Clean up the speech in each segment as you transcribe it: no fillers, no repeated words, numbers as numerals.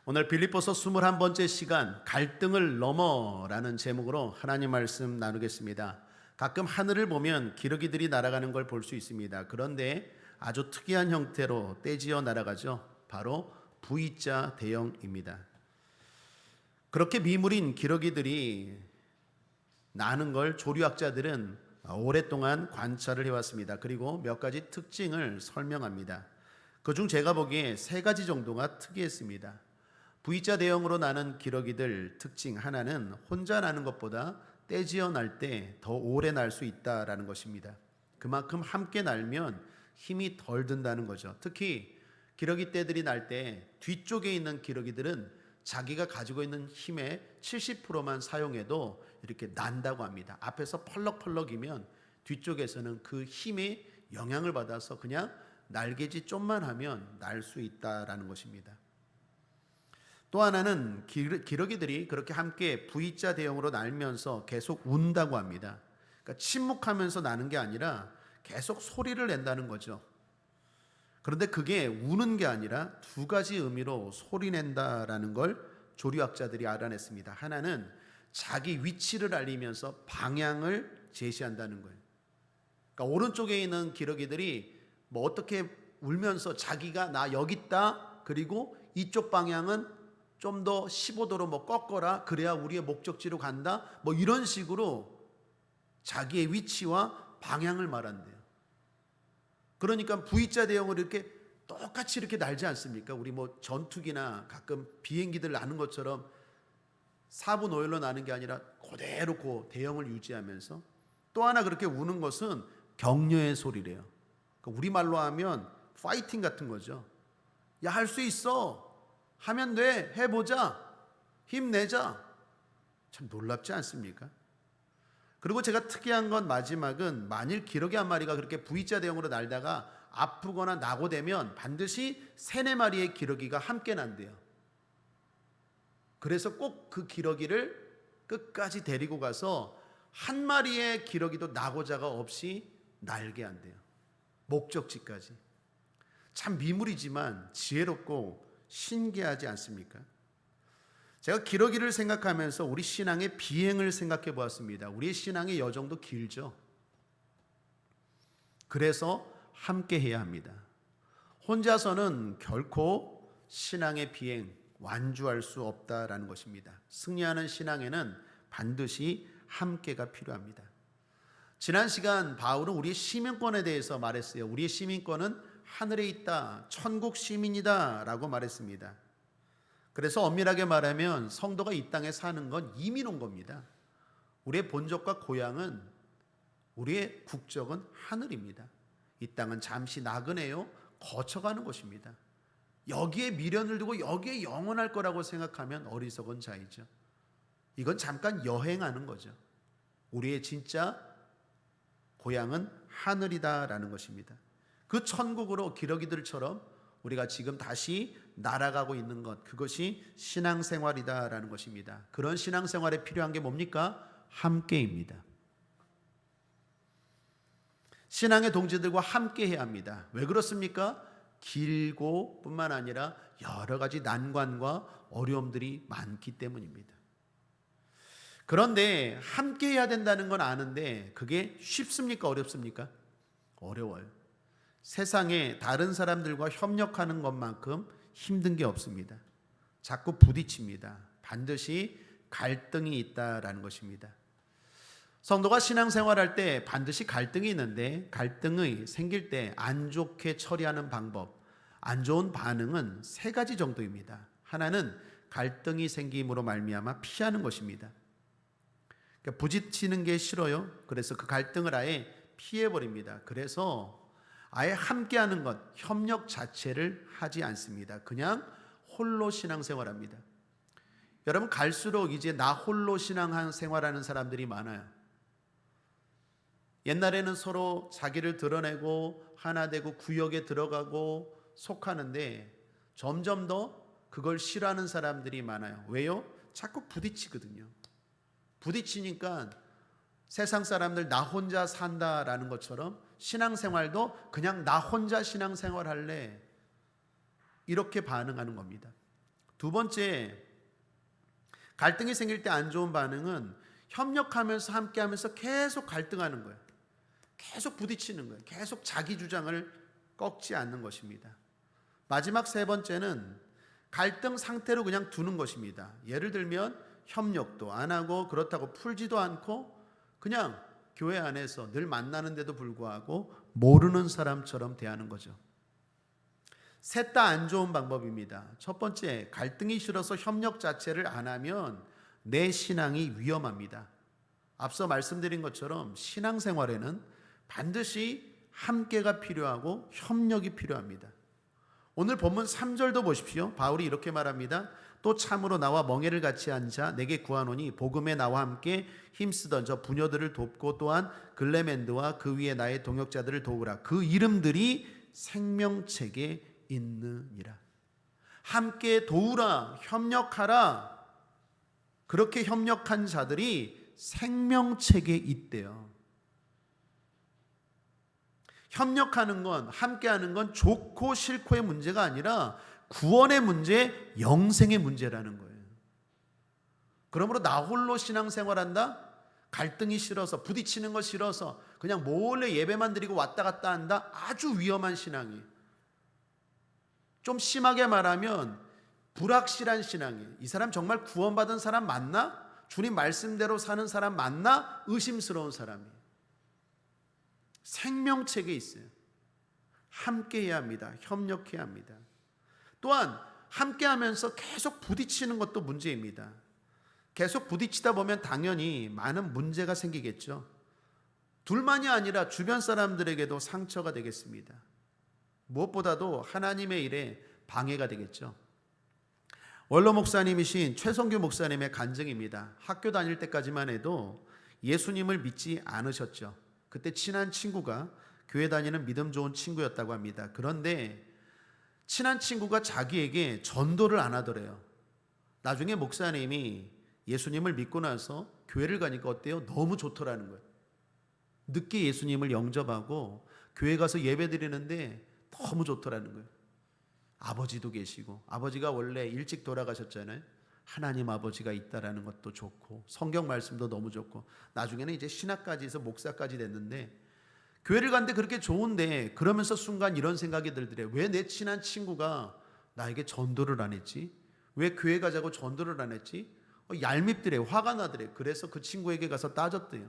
오늘 빌립보서 21번째 시간 갈등을 넘어라는 제목으로 하나님 말씀 나누겠습니다. 가끔 하늘을 보면 기러기들이 날아가는 걸 볼 수 있습니다. 그런데 아주 특이한 형태로 떼지어 날아가죠. 바로 V자 대형입니다. 그렇게 미물인 기러기들이 나는 걸 조류학자들은 오랫동안 관찰을 해왔습니다. 그리고 몇 가지 특징을 설명합니다. 그중 제가 보기에 세 가지 정도가 특이했습니다. V자 대형으로 나는 기러기들 특징 하나는 혼자 나는 것보다 떼지어 날 때 더 오래 날 수 있다라는 것입니다. 그만큼 함께 날면 힘이 덜 든다는 거죠. 특히 기러기 떼들이 날 때 뒤쪽에 있는 기러기들은 자기가 가지고 있는 힘의 70%만 사용해도 이렇게 난다고 합니다. 앞에서 펄럭펄럭이면 뒤쪽에서는 그 힘에 영향을 받아서 그냥 날개짓 좀만 하면 날 수 있다라는 것입니다. 또 하나는 기러기들이 그렇게 함께 V자 대형으로 날면서 계속 운다고 합니다. 그러니까 침묵하면서 나는 게 아니라 계속 소리를 낸다는 거죠. 그런데 그게 우는 게 아니라 두 가지 의미로 소리 낸다라는 걸 조류학자들이 알아냈습니다. 하나는 자기 위치를 알리면서 방향을 제시한다는 거예요. 그러니까 오른쪽에 있는 기러기들이 뭐 어떻게 울면서 자기가 나 여기 있다, 그리고 이쪽 방향은 좀 더 15도로 뭐 꺾어라, 그래야 우리의 목적지로 간다, 뭐 이런 식으로 자기의 위치와 방향을 말한대요. 그러니까 V자 대형으로 이렇게 똑같이 이렇게 날지 않습니까? 우리 뭐 전투기나 가끔 비행기들 나는 것처럼 4분 5일로 나는 게 아니라 그대로 그 대형을 유지하면서, 또 하나 그렇게 우는 것은 격려의 소리래요. 그러니까 우리말로 하면 파이팅 같은 거죠. 야, 할 수 있어, 하면 돼, 해보자, 힘내자. 참 놀랍지 않습니까? 그리고 제가 특이한 건 마지막은, 만일 기러기 한 마리가 그렇게 V자 대형으로 날다가 아프거나 낙오되면 반드시 3-4마리의 기러기가 함께 난대요. 그래서 꼭 그 기러기를 끝까지 데리고 가서 한 마리의 기러기도 낙오자가 없이 날게 한대요. 목적지까지. 참 미물이지만 지혜롭고 신기하지 않습니까? 제가 기러기를 생각하면서 우리 신앙의 비행을 생각해 보았습니다. 우리의 신앙의 여정도 길죠. 그래서 함께 해야 합니다. 혼자서는 결코 신앙의 비행 완주할 수 없다라는 것입니다. 승리하는 신앙에는 반드시 함께가 필요합니다. 지난 시간 바울은 우리의 시민권에 대해서 말했어요. 우리의 시민권은 하늘에 있다, 천국 시민이다 라고 말했습니다. 그래서 엄밀하게 말하면 성도가 이 땅에 사는 건 이민 온 겁니다. 우리의 본적과 고향은, 우리의 국적은 하늘입니다. 이 땅은 잠시 나그네요, 거쳐가는 곳입니다. 여기에 미련을 두고 여기에 영원할 거라고 생각하면 어리석은 자이죠. 이건 잠깐 여행하는 거죠. 우리의 진짜 고향은 하늘이다라는 것입니다. 그 천국으로 기러기들처럼 우리가 지금 다시 날아가고 있는 것, 그것이 신앙생활이다라는 것입니다. 그런 신앙생활에 필요한 게 뭡니까? 함께입니다. 신앙의 동지들과 함께 해야 합니다. 왜 그렇습니까? 길고 뿐만 아니라 여러 가지 난관과 어려움들이 많기 때문입니다. 그런데 함께 해야 된다는 건 아는데 그게 쉽습니까? 어렵습니까? 어려워요. 세상에 다른 사람들과 협력하는 것만큼 힘든 게 없습니다. 자꾸 부딪힙니다. 반드시 갈등이 있다라는 것입니다. 성도가 신앙생활할 때 반드시 갈등이 있는데, 갈등이 생길 때 안 좋게 처리하는 방법, 안 좋은 반응은 3가지 정도입니다. 하나는 갈등이 생김으로 말미암아 피하는 것입니다. 그러니까 부딪히는 게 싫어요. 그래서 그 갈등을 아예 피해버립니다. 그래서 아예 함께하는 것, 협력 자체를 하지 않습니다. 그냥 홀로 신앙생활합니다. 여러분, 갈수록 이제 나 홀로 신앙생활하는 사람들이 많아요. 옛날에는 서로 자기를 드러내고 하나 되고 구역에 들어가고 속하는데 점점 더 그걸 싫어하는 사람들이 많아요. 왜요? 자꾸 부딪히거든요. 부딪히니까 세상 사람들 나 혼자 산다라는 것처럼 신앙생활도 그냥 나 혼자 신앙생활 할래, 이렇게 반응하는 겁니다. 두 번째, 갈등이 생길 때 안 좋은 반응은 협력하면서 함께하면서 계속 갈등하는 거예요. 계속 부딪히는 거예요. 계속 자기 주장을 꺾지 않는 것입니다. 마지막 세 번째는 갈등 상태로 그냥 두는 것입니다. 예를 들면 협력도 안 하고 그렇다고 풀지도 않고 그냥 교회 안에서 늘 만나는데도 불구하고 모르는 사람처럼 대하는 거죠. 셋 다 안 좋은 방법입니다. 첫 번째, 갈등이 싫어서 협력 자체를 안 하면 내 신앙이 위험합니다. 앞서 말씀드린 것처럼 신앙생활에는 반드시 함께가 필요하고 협력이 필요합니다. 오늘 본문 3절도 보십시오. 바울이 이렇게 말합니다. 또 참으로 나와 멍에를 같이 앉아 내게 구하노니 복음에 나와 함께 힘쓰던 저 부녀들을 돕고 또한 글레멘드와 그 위에 나의 동역자들을 도우라. 그 이름들이 생명책에 있느니라. 함께 도우라, 협력하라. 그렇게 협력한 자들이 생명책에 있대요. 협력하는 건, 함께하는 건 좋고 싫고의 문제가 아니라 구원의 문제, 영생의 문제라는 거예요. 그러므로 나 홀로 신앙생활한다? 갈등이 싫어서, 부딪히는 거 싫어서 그냥 몰래 예배만 드리고 왔다 갔다 한다? 아주 위험한 신앙이에요. 좀 심하게 말하면 불확실한 신앙이에요. 이 사람 정말 구원받은 사람 맞나? 주님 말씀대로 사는 사람 맞나? 의심스러운 사람이에요. 생명책에 있어요. 함께해야 합니다. 협력해야 합니다. 또한 함께하면서 계속 부딪히는 것도 문제입니다. 계속 부딪히다 보면 당연히 많은 문제가 생기겠죠. 둘만이 아니라 주변 사람들에게도 상처가 되겠습니다. 무엇보다도 하나님의 일에 방해가 되겠죠. 원로 목사님이신 최성규 목사님의 간증입니다. 학교 다닐 때까지만 해도 예수님을 믿지 않으셨죠. 그때 친한 친구가 교회 다니는 믿음 좋은 친구였다고 합니다. 그런데 친한 친구가 자기에게 전도를 안 하더래요. 나중에 목사님이 예수님을 믿고 나서 교회를 가니까 어때요? 너무 좋더라는 거예요. 늦게 예수님을 영접하고 교회 가서 예배 드리는데 너무 좋더라는 거예요. 아버지도 계시고, 아버지가 원래 일찍 돌아가셨잖아요. 하나님 아버지가 있다라는 것도 좋고, 성경 말씀도 너무 좋고, 나중에는 이제 신학까지 해서 목사까지 됐는데, 교회를 갔는데 그렇게 좋은데, 그러면서 순간 이런 생각이 들더래요. 왜 내 친한 친구가 나에게 전도를 안 했지? 왜 교회 가자고 전도를 안 했지? 얄밉더래요. 화가 나더래요. 그래서 그 친구에게 가서 따졌대요.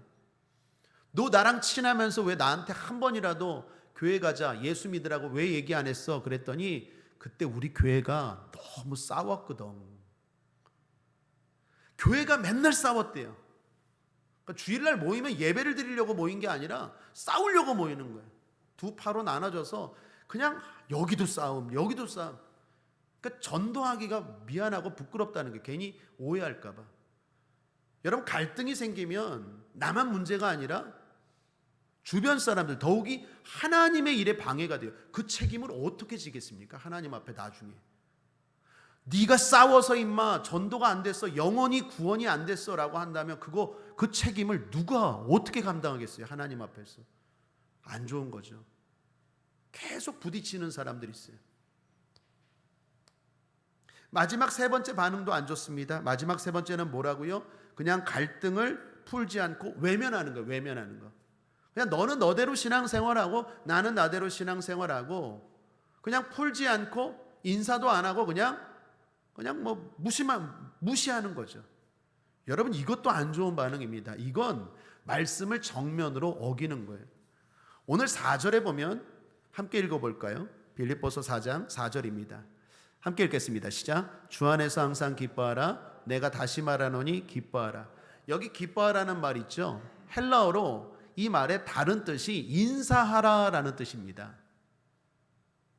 너 나랑 친하면서 왜 나한테 한 번이라도 교회 가자, 예수 믿으라고 왜 얘기 안 했어? 그랬더니 그때 우리 교회가 너무 싸웠거든. 교회가 맨날 싸웠대요. 그러니까 주일날 모이면 예배를 드리려고 모인 게 아니라 싸우려고 모이는 거예요. 두 파로 나눠져서 그냥 여기도 싸움, 여기도 싸움. 그러니까 전도하기가 미안하고 부끄럽다는 게, 괜히 오해할까 봐. 여러분, 갈등이 생기면 나만 문제가 아니라 주변 사람들, 더욱이 하나님의 일에 방해가 돼요. 그 책임을 어떻게 지겠습니까? 하나님 앞에 나중에. 네가 싸워서 임마 전도가 안 됐어, 영원히 구원이 안 됐어 라고 한다면 그 책임을 누가 어떻게 감당하겠어요? 하나님 앞에서. 안 좋은 거죠. 계속 부딪히는 사람들이 있어요. 마지막 세 번째 반응도 안 좋습니다. 마지막 세 번째는 뭐라고요? 그냥 갈등을 풀지 않고 외면하는 거예요. 외면하는 거. 그냥 너는 너대로 신앙생활하고 나는 나대로 신앙생활하고 그냥 풀지 않고 인사도 안 하고 그냥 뭐 무시하는 거죠. 여러분, 이것도 안 좋은 반응입니다. 이건 말씀을 정면으로 어기는 거예요. 오늘 4절에 보면 함께 읽어볼까요? 빌립보서 4장 4절입니다. 함께 읽겠습니다. 시작. 주 안에서 항상 기뻐하라. 내가 다시 말하노니 기뻐하라. 여기 기뻐하라는 말 있죠. 헬라어로 이 말의 다른 뜻이 인사하라라는 뜻입니다.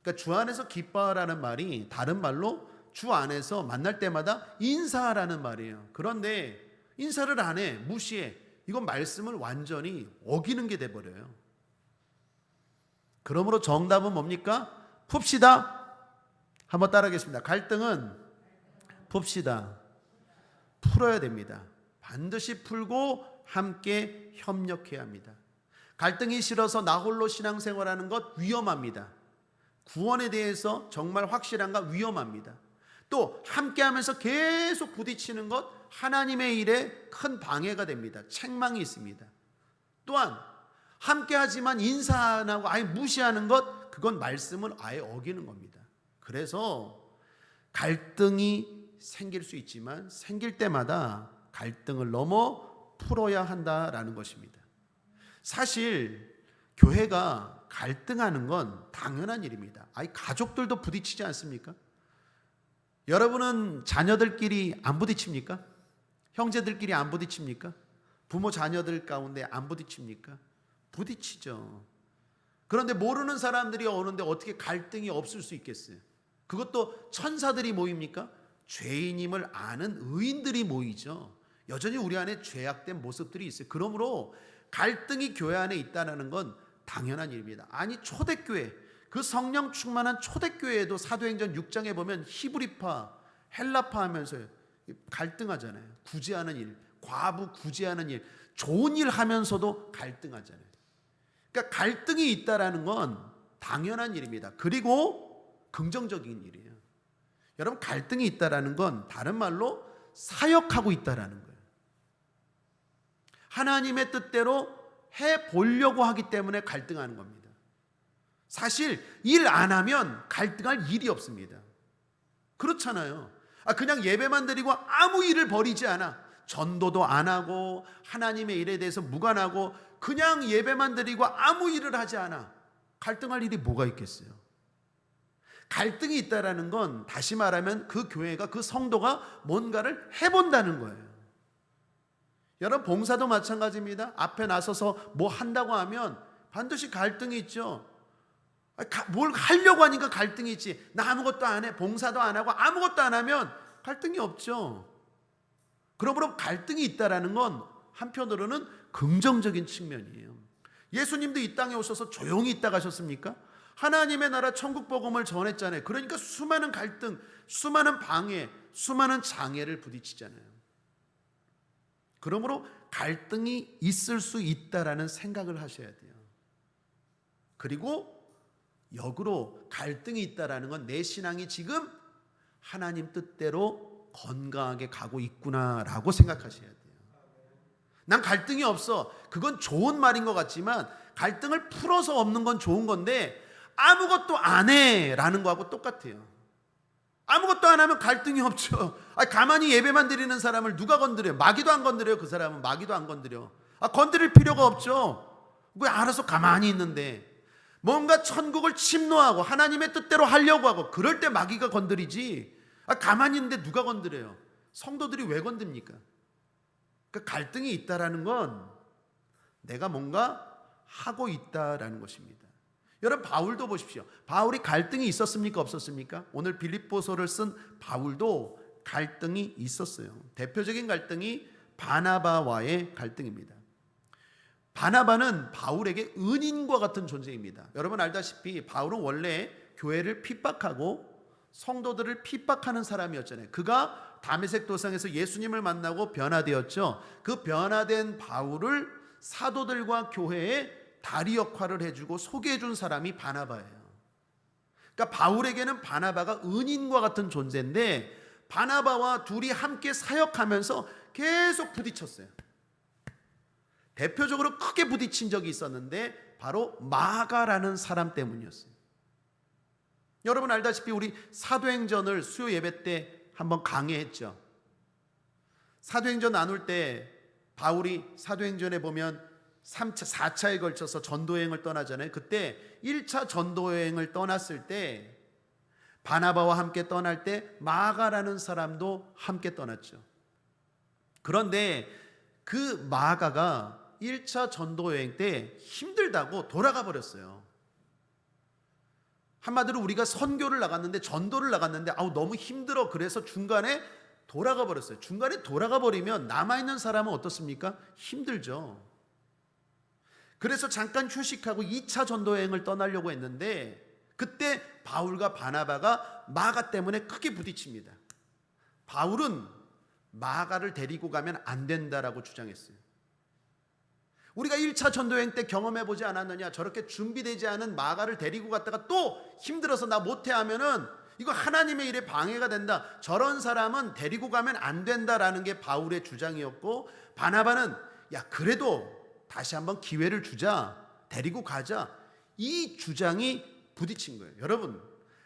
그러니까 주 안에서 기뻐하라는 말이 다른 말로 주 안에서 만날 때마다 인사하라는 말이에요. 그런데 인사를 안 해, 무시해. 이건 말씀을 완전히 어기는 게 돼버려요. 그러므로 정답은 뭡니까? 풉시다. 한번 따라하겠습니다. 갈등은 풉시다. 풀어야 됩니다. 반드시 풀고 함께 협력해야 합니다. 갈등이 싫어서 나 홀로 신앙생활하는 것 위험합니다. 구원에 대해서 정말 확실한가? 위험합니다. 또 함께하면서 계속 부딪히는 것, 하나님의 일에 큰 방해가 됩니다. 책망이 있습니다. 또한 함께하지만 인사 안 하고 아예 무시하는 것, 그건 말씀을 아예 어기는 겁니다. 그래서 갈등이 생길 수 있지만 생길 때마다 갈등을 넘어 풀어야 한다라는 것입니다. 사실 교회가 갈등하는 건 당연한 일입니다. 아니 가족들도 부딪히지 않습니까? 여러분은 자녀들끼리 안 부딪힙니까? 형제들끼리 안 부딪힙니까? 부모 자녀들 가운데 안 부딪힙니까? 부딪히죠. 그런데 모르는 사람들이 오는데 어떻게 갈등이 없을 수 있겠어요? 그것도 천사들이 모입니까? 죄인임을 아는 의인들이 모이죠. 여전히 우리 안에 죄악된 모습들이 있어요. 그러므로 갈등이 교회 안에 있다는 건 당연한 일입니다. 아니 초대교회, 그 성령 충만한 초대교회에도 사도행전 6장에 보면 히브리파, 헬라파 하면서 갈등하잖아요. 구제하는 일, 과부 구제하는 일, 좋은 일 하면서도 갈등하잖아요. 그러니까 갈등이 있다는 건 당연한 일입니다. 그리고 긍정적인 일이에요. 여러분 갈등이 있다는 건 다른 말로 사역하고 있다는 거예요. 하나님의 뜻대로 해보려고 하기 때문에 갈등하는 겁니다. 사실 일 안 하면 갈등할 일이 없습니다. 그렇잖아요. 그냥 예배만 드리고 아무 일을 벌이지 않아. 전도도 안 하고 하나님의 일에 대해서 무관하고 그냥 예배만 드리고 아무 일을 하지 않아. 갈등할 일이 뭐가 있겠어요? 갈등이 있다는 건 다시 말하면 그 교회가, 그 성도가 뭔가를 해본다는 거예요. 여러분 봉사도 마찬가지입니다. 앞에 나서서 뭐 한다고 하면 반드시 갈등이 있죠. 뭘 하려고 하니까 갈등이 있지. 나 아무것도 안 해. 봉사도 안 하고 아무것도 안 하면 갈등이 없죠. 그러므로 갈등이 있다는 건 한편으로는 긍정적인 측면이에요. 예수님도 이 땅에 오셔서 조용히 있다 가셨습니까? 하나님의 나라 천국 복음을 전했잖아요. 그러니까 수많은 갈등, 수많은 방해, 수많은 장애를 부딪히잖아요. 그러므로 갈등이 있을 수 있다라는 생각을 하셔야 돼요. 그리고 역으로 갈등이 있다라는 건 내 신앙이 지금 하나님 뜻대로 건강하게 가고 있구나라고 생각하셔야 돼요. 난 갈등이 없어. 그건 좋은 말인 것 같지만 갈등을 풀어서 없는 건 좋은 건데 아무것도 안 해라는 거하고 똑같아요. 아무것도 안 하면 갈등이 없죠. 가만히 예배만 드리는 사람을 누가 건드려요? 마귀도 안 건드려요. 그 사람은 마귀도 안 건드려. 건드릴 필요가 없죠. 왜 알아서 가만히 있는데 뭔가 천국을 침노하고 하나님의 뜻대로 하려고 하고 그럴 때 마귀가 건드리지. 가만히 있는데 누가 건드려요? 성도들이 왜 건듭니까? 그러니까 갈등이 있다라는 건 내가 뭔가 하고 있다라는 것입니다. 여러분 바울도 보십시오. 바울이 갈등이 있었습니까? 없었습니까? 오늘 빌립보서를 쓴 바울도 갈등이 있었어요. 대표적인 갈등이 바나바와의 갈등입니다. 바나바는 바울에게 은인과 같은 존재입니다. 여러분 알다시피 바울은 원래 교회를 핍박하고 성도들을 핍박하는 사람이었잖아요. 그가 다메섹 도상에서 예수님을 만나고 변화되었죠. 그 변화된 바울을 사도들과 교회에 다리 역할을 해주고 소개해준 사람이 바나바예요. 그러니까 바울에게는 바나바가 은인과 같은 존재인데 바나바와 둘이 함께 사역하면서 계속 부딪혔어요. 대표적으로 크게 부딪힌 적이 있었는데 바로 마가라는 사람 때문이었어요. 여러분 알다시피 우리 사도행전을 수요 예배 때 한번 강해했죠. 사도행전 나눌 때 바울이 사도행전에 보면 3차, 4차에 걸쳐서 전도여행을 떠나잖아요. 그때 1차 전도여행을 떠났을 때 바나바와 함께 떠날 때 마가라는 사람도 함께 떠났죠. 그런데 그 마가가 1차 전도여행 때 힘들다고 돌아가 버렸어요. 한마디로 우리가 선교를 나갔는데 전도를 나갔는데 너무 힘들어. 그래서 중간에 돌아가 버렸어요. 중간에 돌아가 버리면 남아있는 사람은 어떻습니까? 힘들죠. 그래서 잠깐 휴식하고 2차 전도여행을 떠나려고 했는데 그때 바울과 바나바가 마가 때문에 크게 부딪힙니다. 바울은 마가를 데리고 가면 안 된다라고 주장했어요. 우리가 1차 전도여행 때 경험해보지 않았느냐. 저렇게 준비되지 않은 마가를 데리고 갔다가 또 힘들어서 나 못해 하면은 이거 하나님의 일에 방해가 된다. 저런 사람은 데리고 가면 안 된다라는 게 바울의 주장이었고, 바나바는 야 그래도 다시 한번 기회를 주자, 데리고 가자, 이 주장이 부딪힌 거예요. 여러분,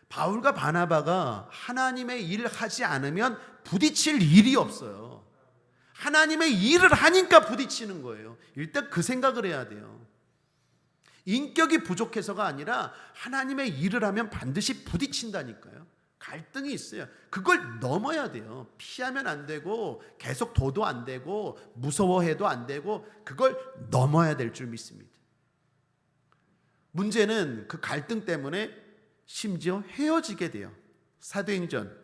바울과 바나바가 하나님의 일을 하지 않으면 부딪힐 일이 없어요. 하나님의 일을 하니까 부딪히는 거예요. 일단 그 생각을 해야 돼요. 인격이 부족해서가 아니라 하나님의 일을 하면 반드시 부딪힌다니까요. 갈등이 있어요. 그걸 넘어야 돼요. 피하면 안 되고 계속 둬도 안 되고 무서워해도 안 되고 그걸 넘어야 될 줄 믿습니다. 문제는 그 갈등 때문에 심지어 헤어지게 돼요. 사도행전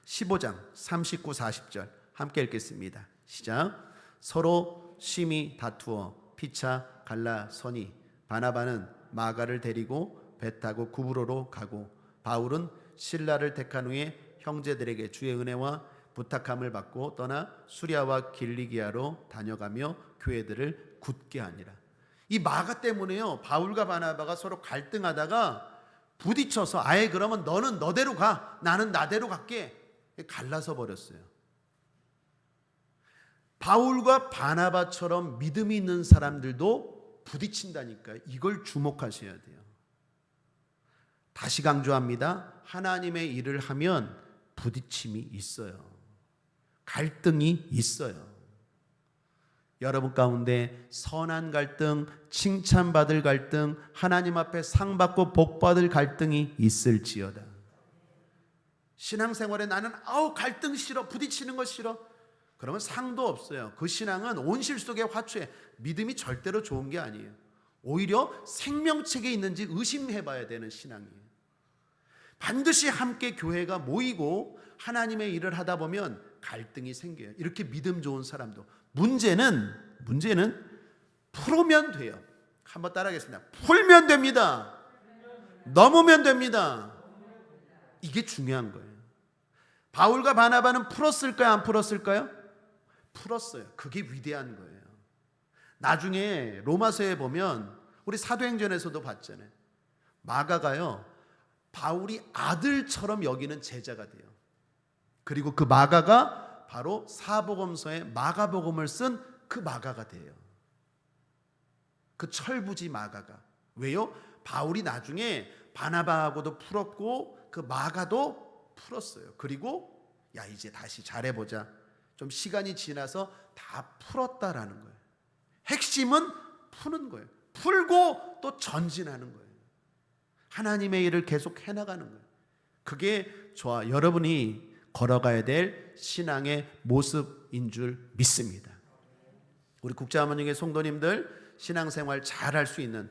15장 39, 40절 함께 읽겠습니다. 시작. 서로 심히 다투어 피차 갈라서니 바나바는 마가를 데리고 배 타고 구브로로 가고 바울은 실라를 택한 후에 형제들에게 주의 은혜와 부탁함을 받고 떠나 수리아와 길리기아로 다녀가며 교회들을 굳게 하니라. 이 마가 때문에요, 바울과 바나바가 서로 갈등하다가 부딪혀서 아예 그러면 너는 너대로 가, 나는 나대로 갈게, 갈라서 버렸어요. 바울과 바나바처럼 믿음이 있는 사람들도 부딪힌다니까요. 이걸 주목하셔야 돼요. 다시 강조합니다. 하나님의 일을 하면 부딪힘이 있어요. 갈등이 있어요. 여러분 가운데 선한 갈등, 칭찬받을 갈등, 하나님 앞에 상 받고 복 받을 갈등이 있을지어다. 신앙생활에 나는 갈등 싫어, 부딪히는 거 싫어, 그러면 상도 없어요. 그 신앙은 온실 속의 화초에 믿음이 절대로 좋은 게 아니에요. 오히려 생명책에 있는지 의심해 봐야 되는 신앙이에요. 반드시 함께 교회가 모이고 하나님의 일을 하다 보면 갈등이 생겨요. 이렇게 믿음 좋은 사람도. 문제는 풀면 돼요. 한번 따라하겠습니다. 풀면 됩니다. 넘으면 됩니다. 이게 중요한 거예요. 바울과 바나바는 풀었을까요? 안 풀었을까요? 풀었어요. 그게 위대한 거예요. 나중에 로마서에 보면 우리 사도행전에서도 봤잖아요. 마가가요, 바울이 아들처럼 여기는 제자가 돼요. 그리고 그 마가가 바로 사복음서에 마가복음을 쓴 그 마가가 돼요. 그 철부지 마가가. 왜요? 바울이 나중에 바나바하고도 풀었고 그 마가도 풀었어요. 그리고 야 이제 다시 잘해보자. 좀 시간이 지나서 다 풀었다라는 거예요. 핵심은 푸는 거예요. 풀고 또 전진하는 거예요. 하나님의 일을 계속 해나가는 거예요. 그게 저와 여러분이 걸어가야 될 신앙의 모습인 줄 믿습니다. 우리 국자어머니의 성도님들 신앙생활 잘할 수 있는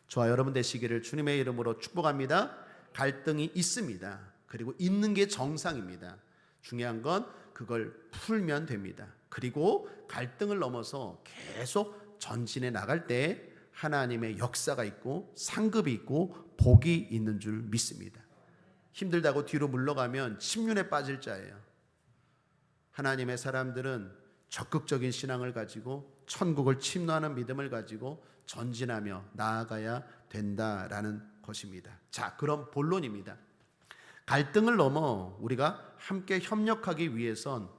저와 여러분 되시기를 주님의 이름으로 축복합니다. 갈등이 있습니다. 그리고 있는 게 정상입니다. 중요한 건 그걸 풀면 됩니다. 그리고 갈등을 넘어서 계속 전진해 나갈 때 하나님의 역사가 있고 상급이 있고 복이 있는 줄 믿습니다. 힘들다고 뒤로 물러가면 침륜에 빠질 자예요. 하나님의 사람들은 적극적인 신앙을 가지고 천국을 침노하는 믿음을 가지고 전진하며 나아가야 된다라는 것입니다. 자, 그럼 본론입니다. 갈등을 넘어 우리가 함께 협력하기 위해선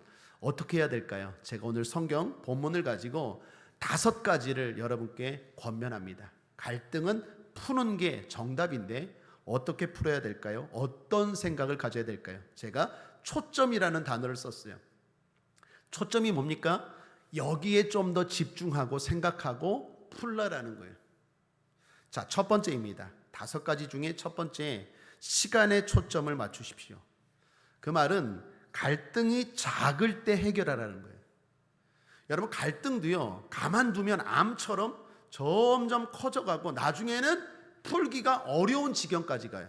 어떻게 해야 될까요? 제가 오늘 성경 본문을 가지고 5가지를 여러분께 권면합니다. 갈등은 푸는 게 정답인데 어떻게 풀어야 될까요? 어떤 생각을 가져야 될까요? 제가 초점이라는 단어를 썼어요. 초점이 뭡니까? 여기에 좀 더 집중하고 생각하고 풀라라는 거예요. 자, 첫 번째입니다. 5가지 중에 첫 번째, 시간에 초점을 맞추십시오. 그 말은 갈등이 작을 때 해결하라는 거예요. 여러분, 갈등도요, 가만두면 암처럼 점점 커져가고 나중에는 풀기가 어려운 지경까지 가요.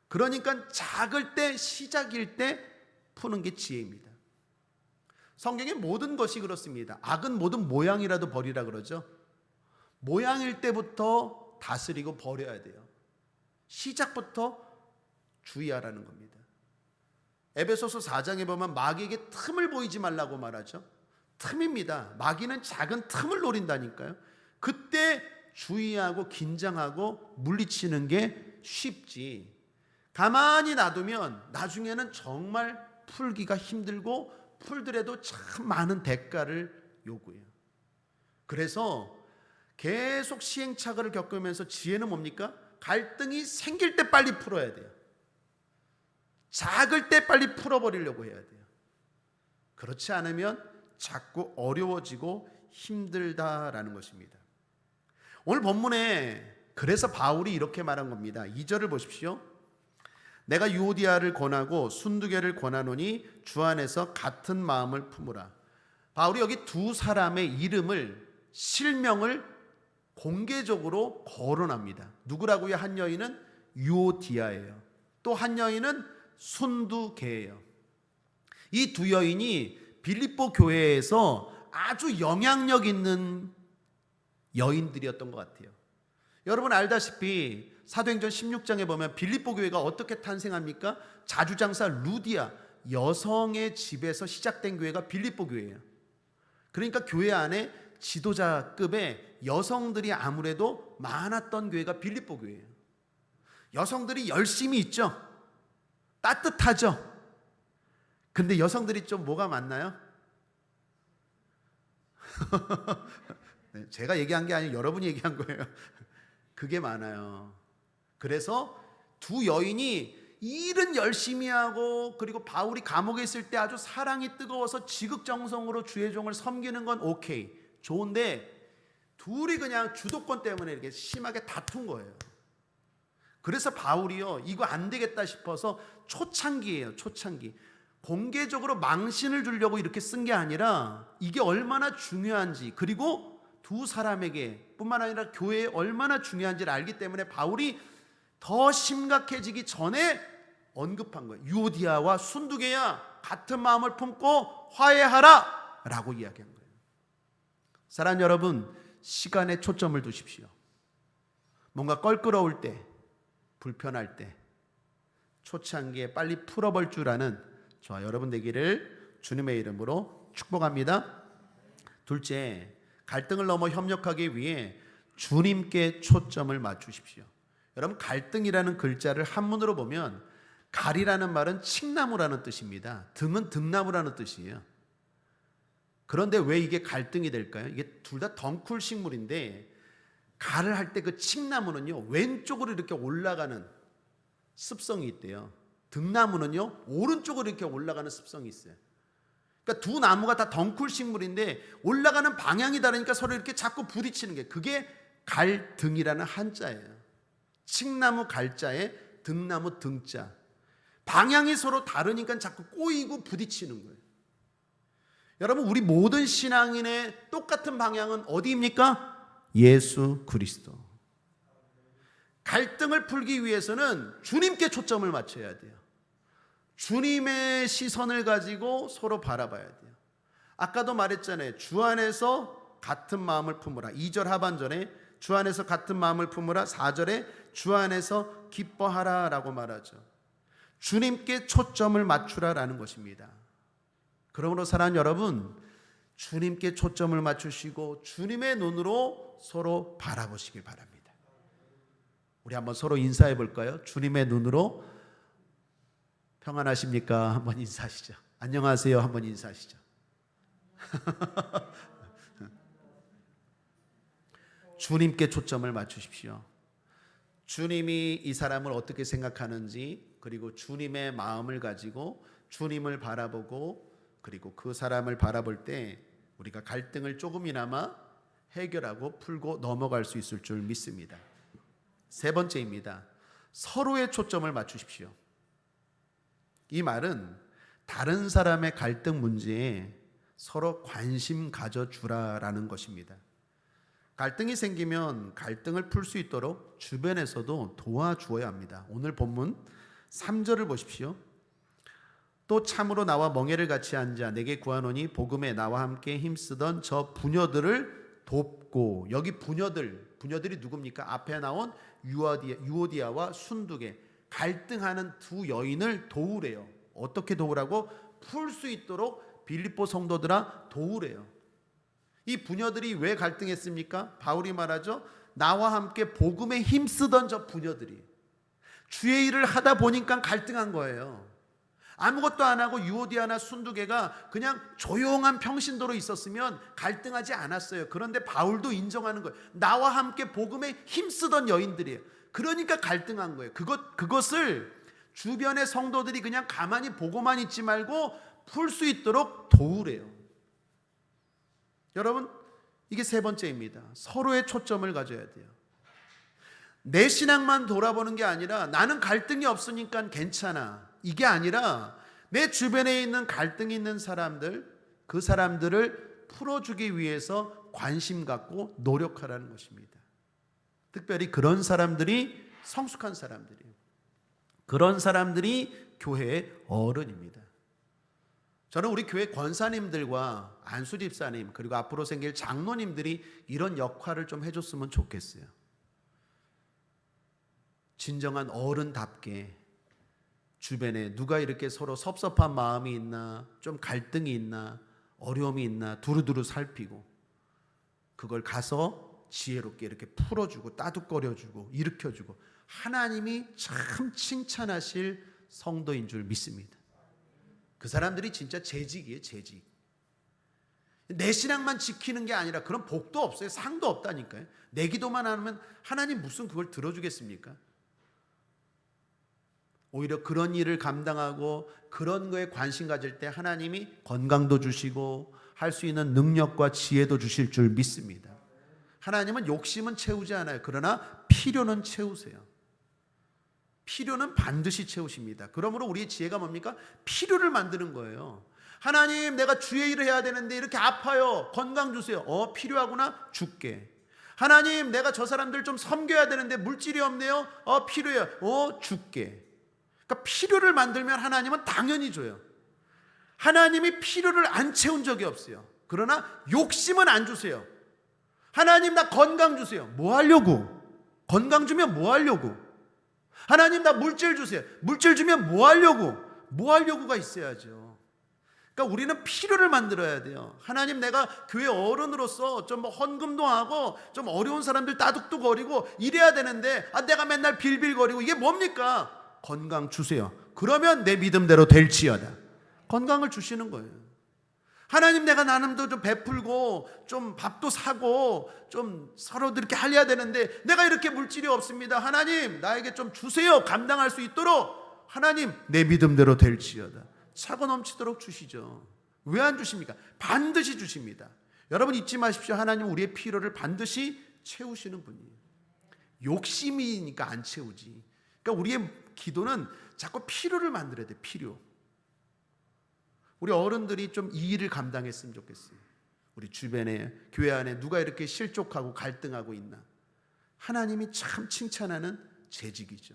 그러니까 작을 때, 시작일 때 푸는 게 지혜입니다. 성경의 모든 것이 그렇습니다. 악은 모든 모양이라도 버리라 그러죠. 모양일 때부터 다스리고 버려야 돼요. 시작부터 주의하라는 겁니다. 에베소서 4장에 보면 마귀에게 틈을 보이지 말라고 말하죠. 틈입니다. 마귀는 작은 틈을 노린다니까요. 그때 주의하고 긴장하고 물리치는 게 쉽지, 가만히 놔두면 나중에는 정말 풀기가 힘들고 풀더라도 참 많은 대가를 요구해요. 그래서 계속 시행착오를 겪으면서 지혜는 뭡니까? 갈등이 생길 때 빨리 풀어야 돼요. 작을 때 빨리 풀어버리려고 해야 돼요. 그렇지 않으면 자꾸 어려워지고 힘들다라는 것입니다. 오늘 본문에 그래서 바울이 이렇게 말한 겁니다. 2절을 보십시오. 내가 유오디아를 권하고 순두개를 권하노니 주 안에서 같은 마음을 품으라. 바울이 여기 두 사람의 이름을, 실명을 공개적으로 거론합니다. 누구라고요? 한 여인은 유오디아예요. 또 한 여인은 순두개예요. 이 두 여인이 빌립보 교회에서 아주 영향력 있는 여인들이었던 것 같아요. 여러분 알다시피 사도행전 16장에 보면 빌립보 교회가 어떻게 탄생합니까? 자주장사 루디아 여성의 집에서 시작된 교회가 빌립보 교회예요. 그러니까 교회 안에 지도자급의 여성들이 아무래도 많았던 교회가 빌립보 교회예요. 여성들이 열심히 있죠. 따뜻하죠. 근데 여성들이 좀 뭐가 많나요? 제가 얘기한 게 아니고 여러분이 얘기한 거예요. 그게 많아요. 그래서 두 여인이 일은 열심히 하고, 그리고 바울이 감옥에 있을 때 아주 사랑이 뜨거워서 지극정성으로 주의 종을 섬기는 건 오케이, 좋은데 둘이 그냥 주도권 때문에 이렇게 심하게 다툰 거예요. 그래서 바울이요, 이거 안 되겠다 싶어서 초창기예요. 초창기 공개적으로 망신을 주려고 이렇게 쓴 게 아니라 이게 얼마나 중요한지, 그리고 두 사람에게 뿐만 아니라 교회에 얼마나 중요한지를 알기 때문에 바울이 더 심각해지기 전에 언급한 거예요. 유오디아와 순두개야, 같은 마음을 품고 화해하라 라고 이야기한 거예요. 사랑하는 여러분, 시간에 초점을 두십시오. 뭔가 껄끄러울 때, 불편할 때 초창기에 빨리 풀어볼 줄 아는 저와 여러분 되기를 주님의 이름으로 축복합니다. 둘째, 갈등을 넘어 협력하기 위해 주님께 초점을 맞추십시오. 여러분, 갈등이라는 글자를 한문으로 보면 갈이라는 말은 칡나무라는 뜻입니다. 등은 등나무라는 뜻이에요. 그런데 왜 이게 갈등이 될까요? 이게 둘 다 덩쿨 식물인데 갈을 할 때 그 칡나무는요, 왼쪽으로 이렇게 올라가는 습성이 있대요. 등나무는요, 오른쪽으로 이렇게 올라가는 습성이 있어요. 그러니까 두 나무가 다 덩쿨 식물인데 올라가는 방향이 다르니까 서로 이렇게 자꾸 부딪히는 게, 그게 갈등이라는 한자예요. 칡나무 갈자에 등나무 등자. 방향이 서로 다르니까 자꾸 꼬이고 부딪히는 거예요. 여러분, 우리 모든 신앙인의 똑같은 방향은 어디입니까? 예수 그리스도. 갈등을 풀기 위해서는 주님께 초점을 맞춰야 돼요. 주님의 시선을 가지고 서로 바라봐야 돼요. 아까도 말했잖아요. 주 안에서 같은 마음을 품으라. 2절 하반절에 주 안에서 같은 마음을 품으라. 4절에 주 안에서 기뻐하라 라고 말하죠. 주님께 초점을 맞추라라는 것입니다. 그러므로 사랑하는 여러분, 주님께 초점을 맞추시고 주님의 눈으로 서로 바라보시길 바랍니다. 우리 한번 서로 인사해 볼까요? 주님의 눈으로 평안하십니까? 한번 인사하시죠. 안녕하세요. 한번 인사하시죠. 주님께 초점을 맞추십시오. 주님이 이 사람을 어떻게 생각하는지, 그리고 주님의 마음을 가지고 주님을 바라보고, 그리고 그 사람을 바라볼 때 우리가 갈등을 조금이나마 해결하고 풀고 넘어갈 수 있을 줄 믿습니다. 세 번째입니다. 서로의 초점을 맞추십시오. 이 말은 다른 사람의 갈등 문제에 서로 관심 가져주라라는 것입니다. 갈등이 생기면 갈등을 풀 수 있도록 주변에서도 도와주어야 합니다. 오늘 본문 3절을 보십시오. 또 참으로 나와 멍에를 같이 앉아 내게 구하노니 복음에 나와 함께 힘쓰던 저 부녀들을 돕고. 여기 부녀들이 누굽니까? 앞에 나온 유오디아와 순두개, 갈등하는 두 여인을 도우래요. 어떻게 도우라고? 풀 수 있도록 빌립보 성도들아 도우래요. 이 부녀들이 왜 갈등했습니까? 바울이 말하죠. 나와 함께 복음에 힘쓰던 저 부녀들이. 주의 일을 하다 보니까 갈등한 거예요. 아무것도 안 하고 유오디아나 순두개가 그냥 조용한 평신도로 있었으면 갈등하지 않았어요. 그런데 바울도 인정하는 거예요. 나와 함께 복음에 힘쓰던 여인들이에요. 그러니까 갈등한 거예요. 그것을 주변의 성도들이 그냥 가만히 보고만 있지 말고 풀 수 있도록 도우래요. 여러분, 이게 세 번째입니다. 서로의 초점을 가져야 돼요. 내 신앙만 돌아보는 게 아니라 나는 갈등이 없으니까 괜찮아, 이게 아니라 내 주변에 있는 갈등이 있는 사람들, 그 사람들을 풀어주기 위해서 관심 갖고 노력하라는 것입니다. 특별히 그런 사람들이 성숙한 사람들이에요. 그런 사람들이 교회의 어른입니다. 저는 우리 교회 권사님들과 안수 집사님, 그리고 앞으로 생길 장로님들이 이런 역할을 좀 해줬으면 좋겠어요. 진정한 어른답게 주변에 누가 이렇게 서로 섭섭한 마음이 있나, 좀 갈등이 있나, 어려움이 있나 두루두루 살피고 그걸 가서 지혜롭게 이렇게 풀어주고 따뜻거려주고 일으켜주고, 하나님이 참 칭찬하실 성도인 줄 믿습니다. 그 사람들이 진짜 재직이에요, 재직. 내 신앙만 지키는 게 아니라 그런 복도 없어요. 상도 없다니까요. 내 기도만 하면 하나님 무슨 그걸 들어주겠습니까? 오히려 그런 일을 감당하고 그런 거에 관심 가질 때 하나님이 건강도 주시고 할 수 있는 능력과 지혜도 주실 줄 믿습니다. 하나님은 욕심은 채우지 않아요. 그러나 필요는 채우세요. 필요는 반드시 채우십니다. 그러므로 우리의 지혜가 뭡니까? 필요를 만드는 거예요. 하나님, 내가 주의 일을 해야 되는데 이렇게 아파요. 건강 주세요. 필요하구나, 줄게. 하나님, 내가 저 사람들 좀 섬겨야 되는데 물질이 없네요. 필요해요. 줄게. 그러니까 필요를 만들면 하나님은 당연히 줘요. 하나님이 필요를 안 채운 적이 없어요. 그러나 욕심은 안 주세요. 하나님, 나 건강 주세요. 뭐 하려고? 건강 주면 뭐 하려고? 하나님, 나 물질 주세요. 물질 주면 뭐 하려고? 뭐 하려고가 있어야죠. 그러니까 우리는 필요를 만들어야 돼요. 하나님, 내가 교회 어른으로서 좀 헌금도 하고 좀 어려운 사람들 따둑뚝거리고 이래야 되는데 내가 맨날 빌빌거리고 이게 뭡니까? 건강 주세요. 그러면 내 믿음대로 될지어다. 건강을 주시는 거예요. 하나님, 내가 나눔도 좀 베풀고 좀 밥도 사고 좀 서로들 이렇게 하려야 되는데 내가 이렇게 물질이 없습니다. 하나님, 나에게 좀 주세요. 감당할 수 있도록. 하나님, 내 믿음대로 될지어다. 차고 넘치도록 주시죠. 왜 안 주십니까? 반드시 주십니다. 여러분 잊지 마십시오. 하나님 우리의 필요를 반드시 채우시는 분이에요. 욕심이니까 안 채우지. 그러니까 우리의 기도는 자꾸 필요를 만들어야 돼. 필요. 우리 어른들이 좀 이 일을 감당했으면 좋겠어요. 우리 주변에, 교회 안에 누가 이렇게 실족하고 갈등하고 있나. 하나님이 참 칭찬하는 재직이죠.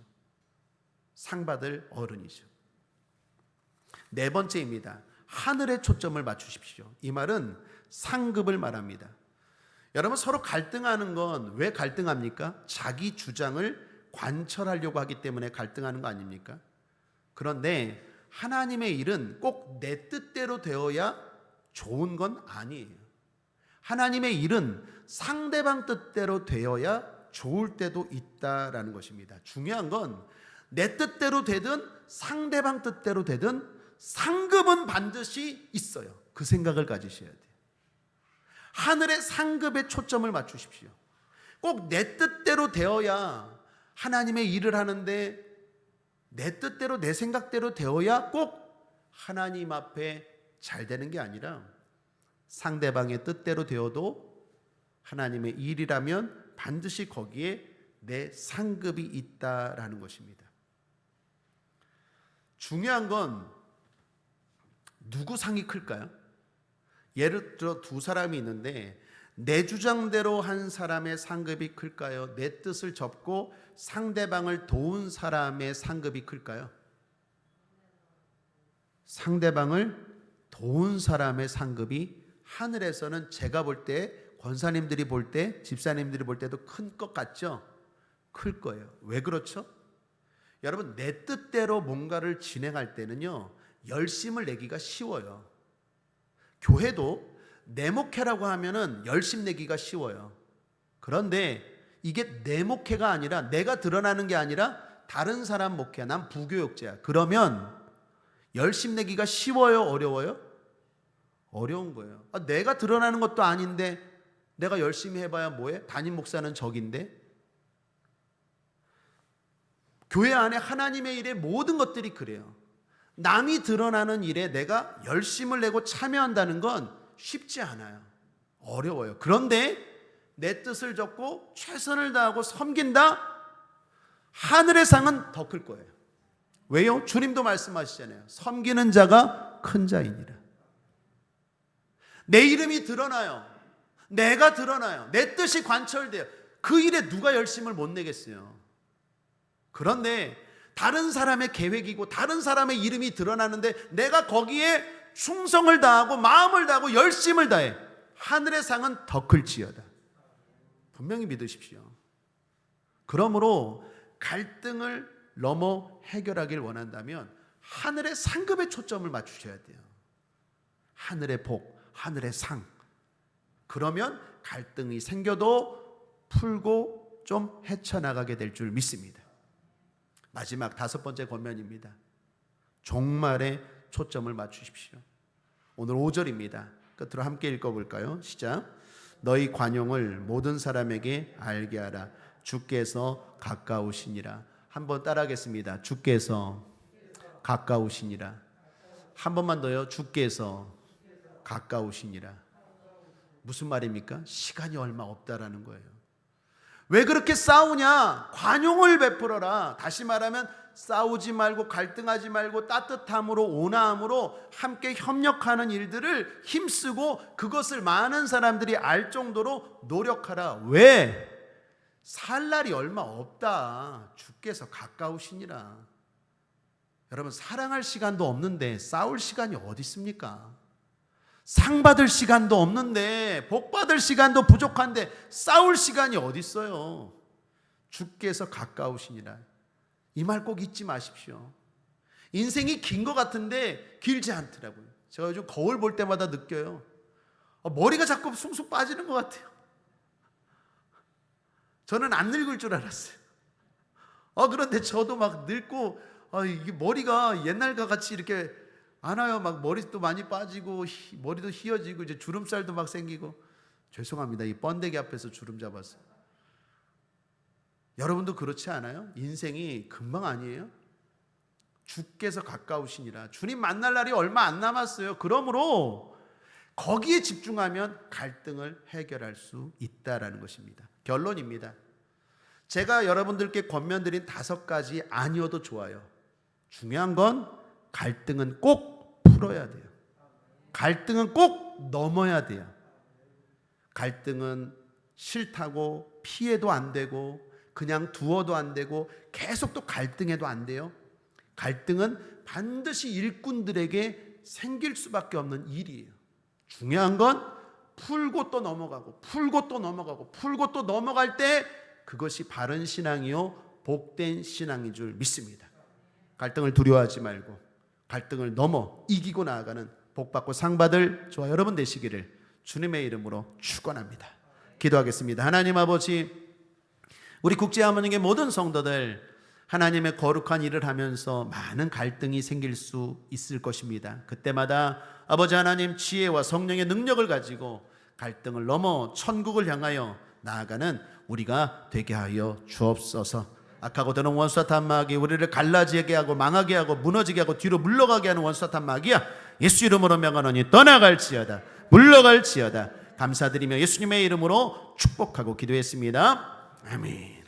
상 받을 어른이죠. 네 번째입니다. 하늘에 초점을 맞추십시오. 이 말은 상급을 말합니다. 여러분, 서로 갈등하는 건 왜 갈등합니까? 자기 주장을 관철하려고 하기 때문에 갈등하는 거 아닙니까? 그런데 하나님의 일은 꼭 내 뜻대로 되어야 좋은 건 아니에요. 하나님의 일은 상대방 뜻대로 되어야 좋을 때도 있다라는 것입니다. 중요한 건 내 뜻대로 되든 상대방 뜻대로 되든 상급은 반드시 있어요. 그 생각을 가지셔야 돼요. 하늘의 상급에 초점을 맞추십시오. 꼭 내 뜻대로 되어야 하나님의 일을 하는데 내 뜻대로 내 생각대로 되어야 꼭 하나님 앞에 잘 되는 게 아니라 상대방의 뜻대로 되어도 하나님의 일이라면 반드시 거기에 내 상급이 있다라는 것입니다. 중요한 건 누구 상이 클까요? 예를 들어 두 사람이 있는데 내 주장대로 한 사람의 상급이 클까요? 내 뜻을 접고 상대방을 도운 사람의 상급이 클까요? 상대방을 도운 사람의 상급이 하늘에서는 제가 볼 때, 권사님들이 볼 때, 집사님들이 볼 때도 큰 것 같죠? 클 거예요. 왜 그렇죠? 여러분, 내 뜻대로 뭔가를 진행할 때는요, 열심을 내기가 쉬워요. 교회도 내 목회라고 하면은 열심 내기가 쉬워요. 그런데 이게 내 목회가 아니라, 내가 드러나는 게 아니라 다른 사람 목회야. 난 부교육자야. 그러면 열심 내기가 쉬워요? 어려워요? 어려운 거예요. 내가 드러나는 것도 아닌데 내가 열심히 해봐야 뭐해? 담임 목사는 적인데. 교회 안에 하나님의 일에 모든 것들이 그래요. 남이 드러나는 일에 내가 열심을 내고 참여한다는 건 쉽지 않아요. 어려워요. 그런데 내 뜻을 적고 최선을 다하고 섬긴다? 하늘의 상은 더 클 거예요. 왜요? 주님도 말씀하시잖아요. 섬기는 자가 큰 자이니라. 내 이름이 드러나요. 내가 드러나요. 내 뜻이 관철돼요. 그 일에 누가 열심을 못 내겠어요. 그런데 다른 사람의 계획이고 다른 사람의 이름이 드러나는데 내가 거기에 충성을 다하고 마음을 다하고 열심을 다해. 하늘의 상은 더 클지어다. 분명히 믿으십시오. 그러므로 갈등을 넘어 해결하길 원한다면 하늘의 상급에 초점을 맞추셔야 돼요. 하늘의 복, 하늘의 상. 그러면 갈등이 생겨도 풀고 좀 헤쳐나가게 될 줄 믿습니다. 마지막 5번째 권면입니다. 종말에 초점을 맞추십시오. 오늘 5절입니다. 끝으로 함께 읽어볼까요? 시작. 너희 관용을 모든 사람에게 알게 하라. 주께서 가까우시니라. 한번 따라하겠습니다. 주께서 가까우시니라. 한 번만 더요. 주께서 가까우시니라. 무슨 말입니까? 시간이 얼마 없다라는 거예요. 왜 그렇게 싸우냐? 관용을 베풀어라. 다시 말하면 싸우지 말고 갈등하지 말고 따뜻함으로 온화함으로 함께 협력하는 일들을 힘쓰고 그것을 많은 사람들이 알 정도로 노력하라. 왜? 살 날이 얼마 없다. 주께서 가까우시니라. 여러분, 사랑할 시간도 없는데 싸울 시간이 어디 있습니까? 상 받을 시간도 없는데 복 받을 시간도 부족한데 싸울 시간이 어디 있어요? 주께서 가까우시니라. 이 말 꼭 잊지 마십시오. 인생이 긴 것 같은데 길지 않더라고요. 제가 요즘 거울 볼 때마다 느껴요. 머리가 자꾸 숭숭 빠지는 것 같아요. 저는 안 늙을 줄 알았어요. 그런데 저도 막 늙고 이게 머리가 옛날과 같이 이렇게 안 와요. 막 머리도 많이 빠지고 머리도 휘어지고 이제 주름살도 막 생기고. 죄송합니다. 이 번데기 앞에서 주름 잡았어요. 여러분도 그렇지 않아요? 인생이 금방 아니에요? 주께서 가까우시니라. 주님 만날 날이 얼마 안 남았어요. 그러므로 거기에 집중하면 갈등을 해결할 수 있다라는 것입니다. 결론입니다. 제가 여러분들께 권면드린 5가지 아니어도 좋아요. 중요한 건 갈등은 꼭 풀어야 돼요. 갈등은 꼭 넘어야 돼요. 갈등은 싫다고 피해도 안 되고 그냥 두어도 안 되고 계속 또 갈등해도 안 돼요. 갈등은 반드시 일꾼들에게 생길 수밖에 없는 일이에요. 중요한 건 풀고 또 넘어가고 풀고 또 넘어가고 풀고 또 넘어갈 때 그것이 바른 신앙이요 복된 신앙인 줄 믿습니다. 갈등을 두려워하지 말고 갈등을 넘어 이기고 나아가는 복받고 상받을 저와 여러분 되시기를 주님의 이름으로 축원합니다. 기도하겠습니다. 하나님 아버지, 우리 국제하모니의 모든 성도들 하나님의 거룩한 일을 하면서 많은 갈등이 생길 수 있을 것입니다. 그때마다 아버지 하나님 지혜와 성령의 능력을 가지고 갈등을 넘어 천국을 향하여 나아가는 우리가 되게 하여 주옵소서. 악하고 더러운 원수사탄 마귀 우리를 갈라지게 하고 망하게 하고 무너지게 하고 뒤로 물러가게 하는 원수사탄 마귀야, 예수 이름으로 명하노니 떠나갈지어다. 물러갈지어다. 감사드리며 예수님의 이름으로 축복하고 기도했습니다. 아멘.